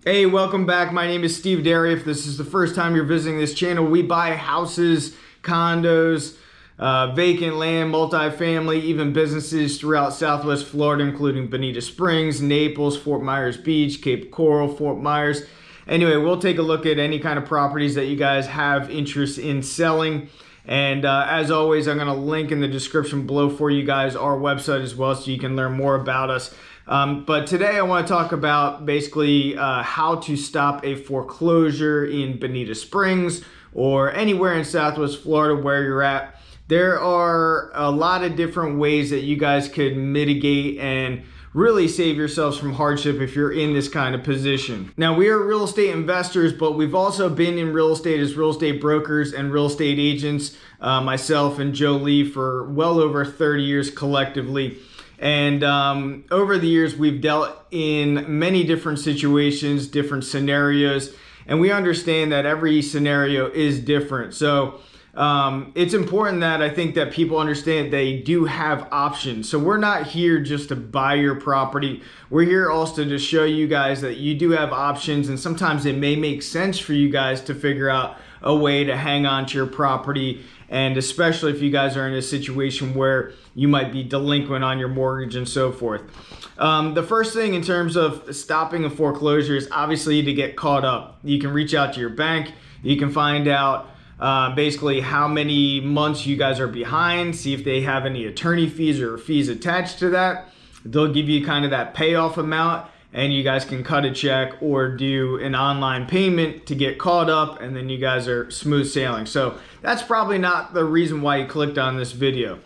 Hey, welcome back. My name is Steve Derry. If this is the first time you're visiting this channel, we buy houses, condos, vacant land, multifamily, even businesses throughout Southwest Florida, including Bonita Springs, Naples, Fort Myers Beach, Cape Coral, Fort Myers. Anyway, we'll take a look at any kind of properties that you guys have interest in selling. And as always, I'm going to link in the description below for you guys our website as well, so you can learn more about us. But today I want to talk about basically how to stop a foreclosure in Bonita Springs or anywhere in Southwest Florida where you're at. There are a lot of different ways that you guys could mitigate and really save yourselves from hardship if you're in this kind of position. Now, we are real estate investors, but we've also been in real estate as real estate brokers and real estate agents, myself and Joe Lee, for well over 30 years collectively. And over the years, we've dealt in many different situations, different scenarios, and we understand that every scenario is different. So it's important that I think that people understand they do have options. So we're not here just to buy your property. We're here also to show you guys that you do have options, and sometimes it may make sense for you guys to figure out a way to hang on to your property, and especially if you guys are in a situation where you might be delinquent on your mortgage and so forth. The first thing in terms of stopping a foreclosure is obviously to get caught up. You can reach out to your bank. You can find out basically how many months you guys are behind, see if they have any attorney fees or fees attached to that. They'll give you kind of that payoff amount, and you guys can cut a check or do an online payment to get caught up, and then you guys are smooth sailing. So that's probably not the reason why you clicked on this video.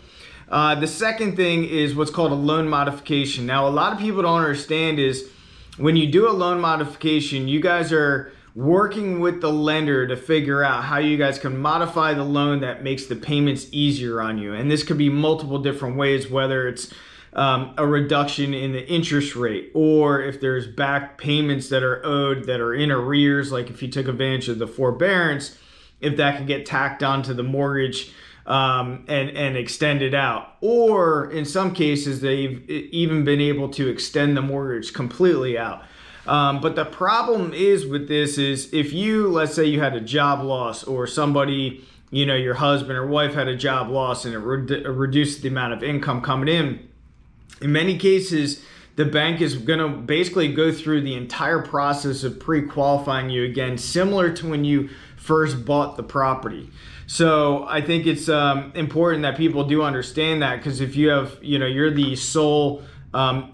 The second thing is what's called a loan modification. Now, a lot of people don't understand is when you do a loan modification, you guys are working with the lender to figure out how you guys can modify the loan that makes the payments easier on you. And this could be multiple different ways, whether it's a reduction in the interest rate, or if there's back payments that are owed that are in arrears, like if you took advantage of the forbearance, if that could get tacked onto the mortgage and extended out. Or in some cases, they've even been able to extend the mortgage completely out. But the problem is with this is if you, let's say you had a job loss, or somebody, you know, your husband or wife had a job loss, and it reduced the amount of income coming in many cases, the bank is going to basically go through the entire process of pre-qualifying you again, similar to when you first bought the property. So I think it's important that people do understand that, because if you have, you know, you're the sole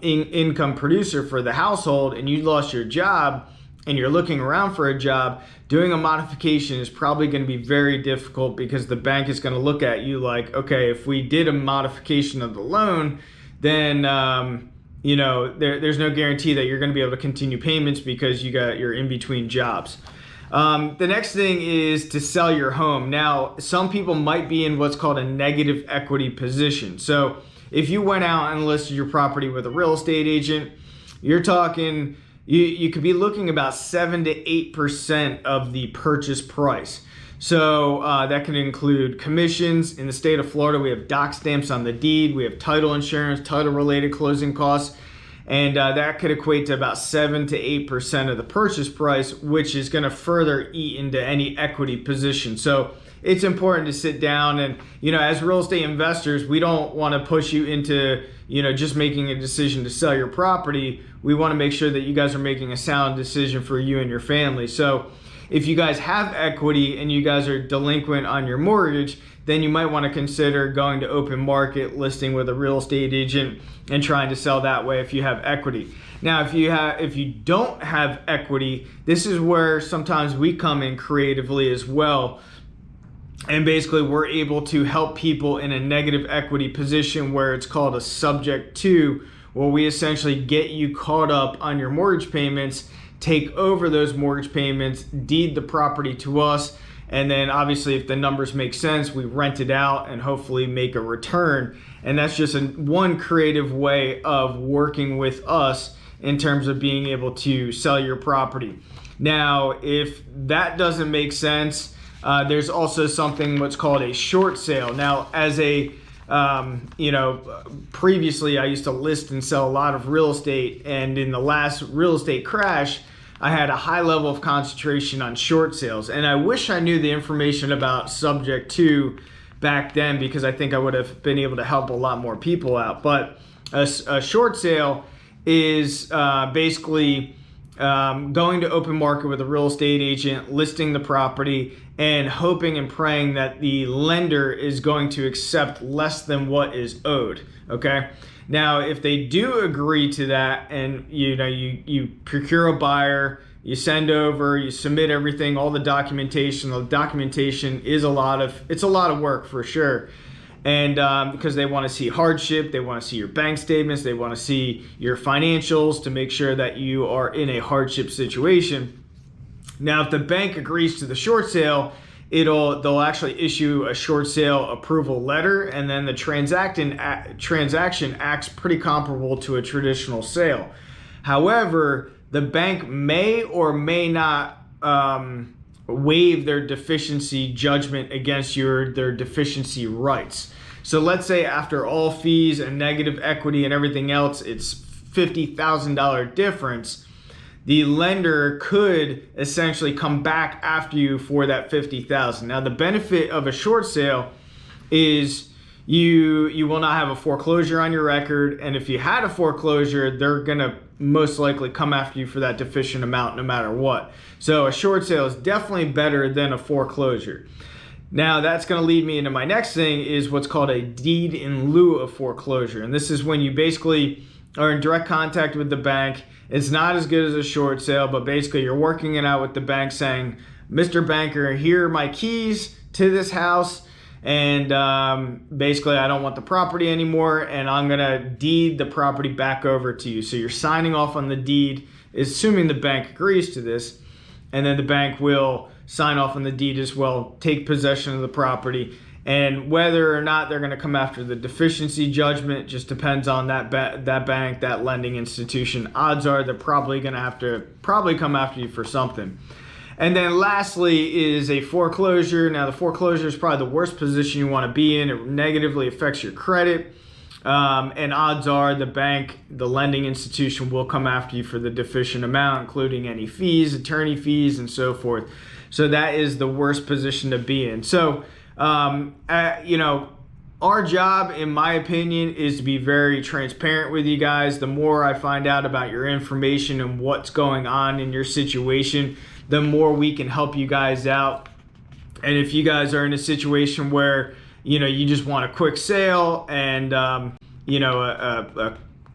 income producer for the household and you lost your job and you're looking around for a job, doing a modification is probably going to be very difficult, because the bank is going to look at you like, okay, if we did a modification of the loan, then you know, there's no guarantee that you're going to be able to continue payments because you're in between jobs. The next thing is to sell your home. Now, some people might be in what's called a negative equity position. So if you went out and listed your property with a real estate agent, you're talking, you could be looking about 7 to 8% of the purchase price. So that can include commissions. In the state of Florida, we have dock stamps on the deed, we have title insurance, title related closing costs, and that could equate to about 7 to 8% of the purchase price, which is going to further eat into any equity position. So it's important to sit down and, you know, as real estate investors, we don't want to push you into, you know, just making a decision to sell your property. We want to make sure that you guys are making a sound decision for you and your family. So if you guys have equity and you guys are delinquent on your mortgage, then you might want to consider going to open market listing with a real estate agent and trying to sell that way if you have equity. Now, if you don't have equity, this is where sometimes we come in creatively as well. And basically we're able to help people in a negative equity position where it's called a subject to, where we essentially get you caught up on your mortgage payments, take over those mortgage payments, deed the property to us, and then obviously if the numbers make sense, we rent it out and hopefully make a return. And that's just one creative way of working with us in terms of being able to sell your property. Now, if that doesn't make sense, there's also something what's called a short sale. Now, as a previously I used to list and sell a lot of real estate, and in the last real estate crash, I had a high level of concentration on short sales. And I wish I knew the information about subject to back then, because I think I would have been able to help a lot more people out. But a short sale is basically going to open market with a real estate agent, listing the property, and hoping and praying that the lender is going to accept less than what is owed. Okay. Now, if they do agree to that, and you procure a buyer, you send over, you submit everything, all the documentation. The documentation is a lot of work for sure. And because they want to see hardship, they want to see your bank statements, they want to see your financials to make sure that you are in a hardship situation. Now, if the bank agrees to the short sale, they'll actually issue a short sale approval letter, and then the transaction acts pretty comparable to a traditional sale. However, the bank may or may not waive their deficiency judgment against their deficiency rights. So let's say after all fees and negative equity and everything else, it's $50,000 difference. The lender could essentially come back after you for that $50,000. Now, the benefit of a short sale is you will not have a foreclosure on your record, and if you had a foreclosure, they're gonna most likely come after you for that deficient amount no matter what. So a short sale is definitely better than a foreclosure. Now, that's going to lead me into my next thing, is what's called a deed in lieu of foreclosure. And this is when you basically are in direct contact with the bank. It's not as good as a short sale, but basically you're working it out with the bank saying, Mr. Banker, here are my keys to this house, and basically I don't want the property anymore, and I'm going to deed the property back over to you. So you're signing off on the deed, assuming the bank agrees to this, and then the bank will sign off on the deed as well, take possession of the property. And whether or not they're going to come after the deficiency judgment just depends on that bank, that lending institution. Odds are they're probably going to have to come after you for something. And then lastly is a foreclosure. Now, the foreclosure is probably the worst position you want to be in. It negatively affects your credit. And odds are the bank, the lending institution, will come after you for the deficient amount, including any fees, attorney fees, and so forth. So that is the worst position to be in. So, our job, in my opinion, is to be very transparent with you guys. The more I find out about your information and what's going on in your situation, the more we can help you guys out. And if you guys are in a situation where, you just want a quick sale and, a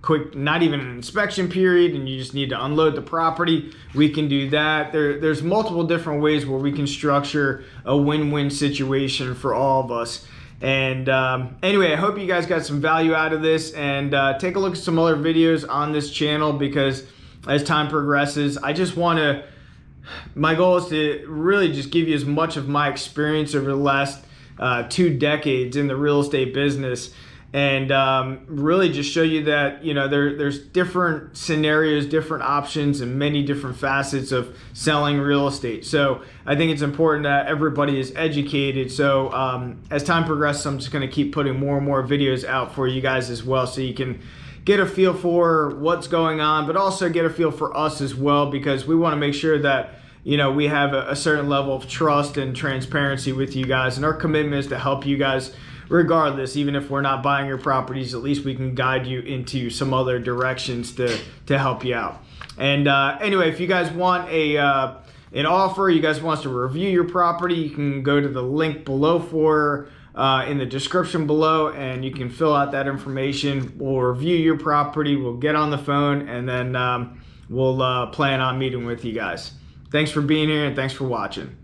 quick, not even an inspection period, and you just need to unload the property, we can do that. There's multiple different ways where we can structure a win-win situation for all of us. And anyway, I hope you guys got some value out of this, and take a look at some other videos on this channel, because as time progresses, my goal is to really just give you as much of my experience over the last 2 decades in the real estate business, and really just show you that there's different scenarios, different options, and many different facets of selling real estate. So I think it's important that everybody is educated. So as time progresses, I'm just going to keep putting more and more videos out for you guys as well, so you can get a feel for what's going on, but also get a feel for us as well, because we want to make sure that we have a certain level of trust and transparency with you guys, and our commitment is to help you guys regardless. Even if we're not buying your properties, at least we can guide you into some other directions to help you out. And anyway, if you guys want an offer, you guys want us to review your property, you can go to the link below in the description below, and you can fill out that information. We'll review your property, we'll get on the phone, and then we'll plan on meeting with you guys. Thanks for being here, and thanks for watching.